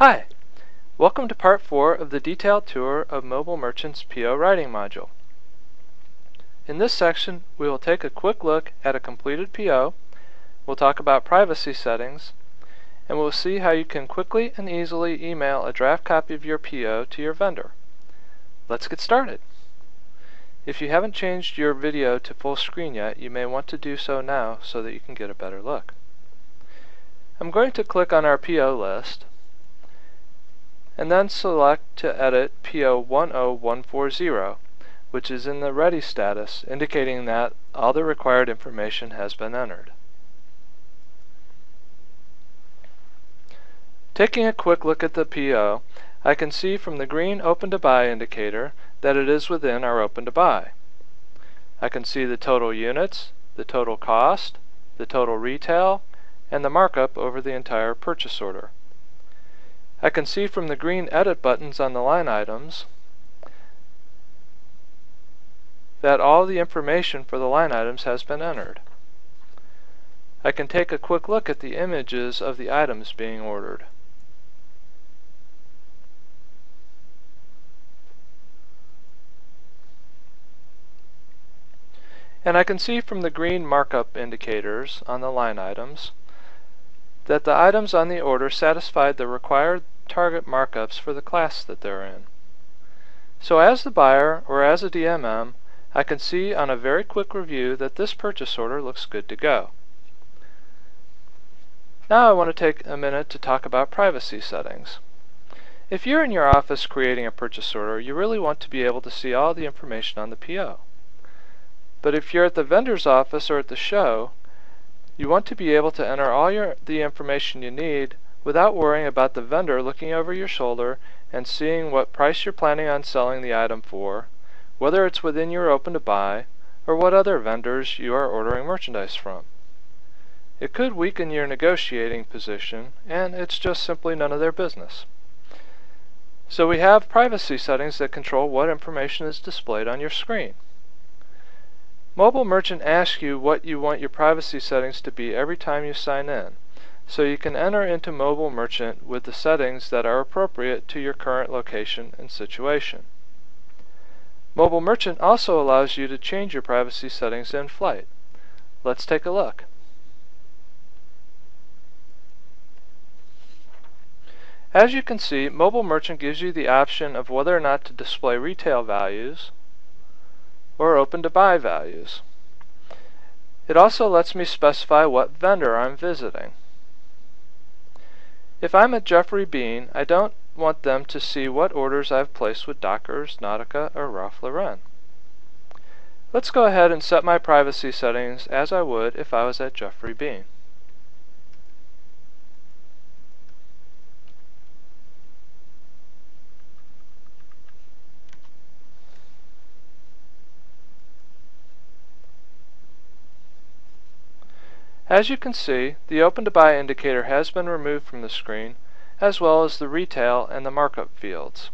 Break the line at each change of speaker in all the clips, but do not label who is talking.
Hi! Welcome to Part 4 of the detailed tour of Mobile Merchant's PO Writing module. In this section, we will take a quick look at a completed PO, we'll talk about privacy settings, and we'll see how you can quickly and easily email a draft copy of your PO to your vendor. Let's get started. If you haven't changed your video to full screen yet, you may want to do so now so that you can get a better look. I'm going to click on our PO list, and then select to edit PO 10140, which is in the ready status, indicating that all the required information has been entered. Taking a quick look at the PO, I can see from the green Open to Buy indicator that it is within our Open to Buy. I can see the total units, the total cost, the total retail, and the markup over the entire purchase order. I can see from the green edit buttons on the line items that all the information for the line items has been entered. I can take a quick look at the images of the items being ordered. And I can see from the green markup indicators on the line items that the items on the order satisfied the required target markups for the class that they're in. So as the buyer or as a DMM, I can see on a very quick review that this purchase order looks good to go. Now I want to take a minute to talk about privacy settings. If you're in your office creating a purchase order, you really want to be able to see all the information on the PO. But if you're at the vendor's office or at the show, you want to be able to enter all the information you need without worrying about the vendor looking over your shoulder and seeing what price you're planning on selling the item for, whether it's within your Open to Buy, or what other vendors you are ordering merchandise from. It could weaken your negotiating position, and it's just simply none of their business. So we have privacy settings that control what information is displayed on your screen. Mobile Merchant asks you what you want your privacy settings to be every time you sign in, so you can enter into Mobile Merchant with the settings that are appropriate to your current location and situation. Mobile Merchant also allows you to change your privacy settings in flight. Let's take a look. As you can see, Mobile Merchant gives you the option of whether or not to display retail values or Open to Buy values. It also lets me specify what vendor I'm visiting. If I'm at Geoffrey Beene, I don't want them to see what orders I've placed with Dockers, Nautica, or Ralph Lauren. Let's go ahead and set my privacy settings as I would if I was at Geoffrey Beene. As you can see, the Open to Buy indicator has been removed from the screen, as well as the retail and the markup fields.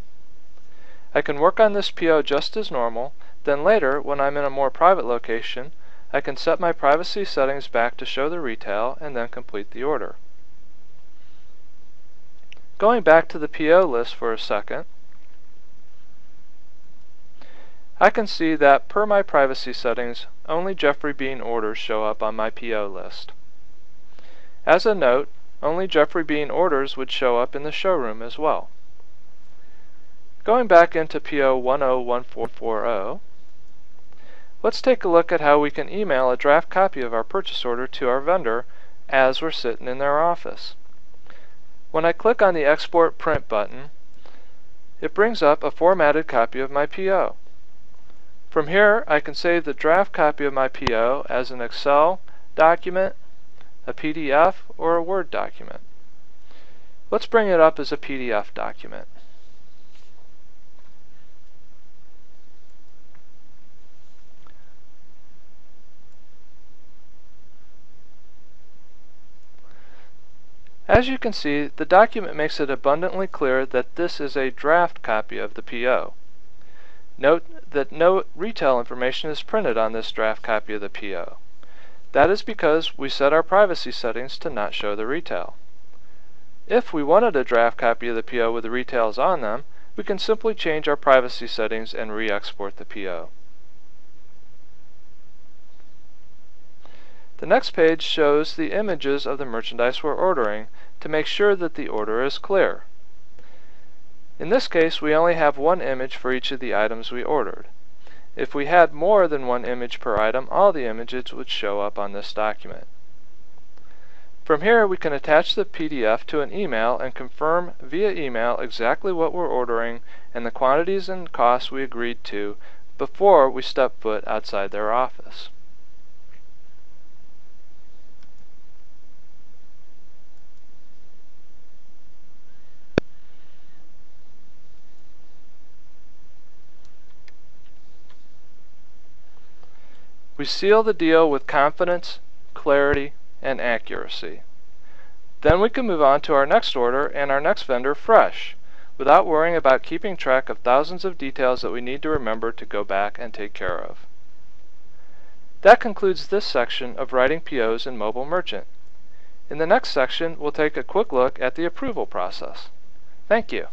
I can work on this PO just as normal, then later, when I'm in a more private location, I can set my privacy settings back to show the retail and then complete the order. Going back to the PO list for a second, I can see that per my privacy settings, only Geoffrey Beene orders show up on my PO list. As a note, only Geoffrey Beene orders would show up in the showroom as well. Going back into PO 101440, let's take a look at how we can email a draft copy of our purchase order to our vendor as we're sitting in their office. When I click on the Export Print button, it brings up a formatted copy of my PO. From here, I can save the draft copy of my PO as an Excel document, a PDF, or a Word document. Let's bring it up as a PDF document. As you can see, the document makes it abundantly clear that this is a draft copy of the PO. Note that no retail information is printed on this draft copy of the PO. That is because we set our privacy settings to not show the retail. If we wanted a draft copy of the PO with the retails on them, we can simply change our privacy settings and re-export the PO. The next page shows the images of the merchandise we're ordering to make sure that the order is clear. In this case, we only have one image for each of the items we ordered. If we had more than one image per item, all the images would show up on this document. From here, we can attach the PDF to an email and confirm via email exactly what we're ordering and the quantities and costs we agreed to before we step foot outside their office. We seal the deal with confidence, clarity, and accuracy. Then we can move on to our next order and our next vendor fresh, without worrying about keeping track of thousands of details that we need to remember to go back and take care of. That concludes this section of writing POs in Mobile Merchant. In the next section, we'll take a quick look at the approval process. Thank you.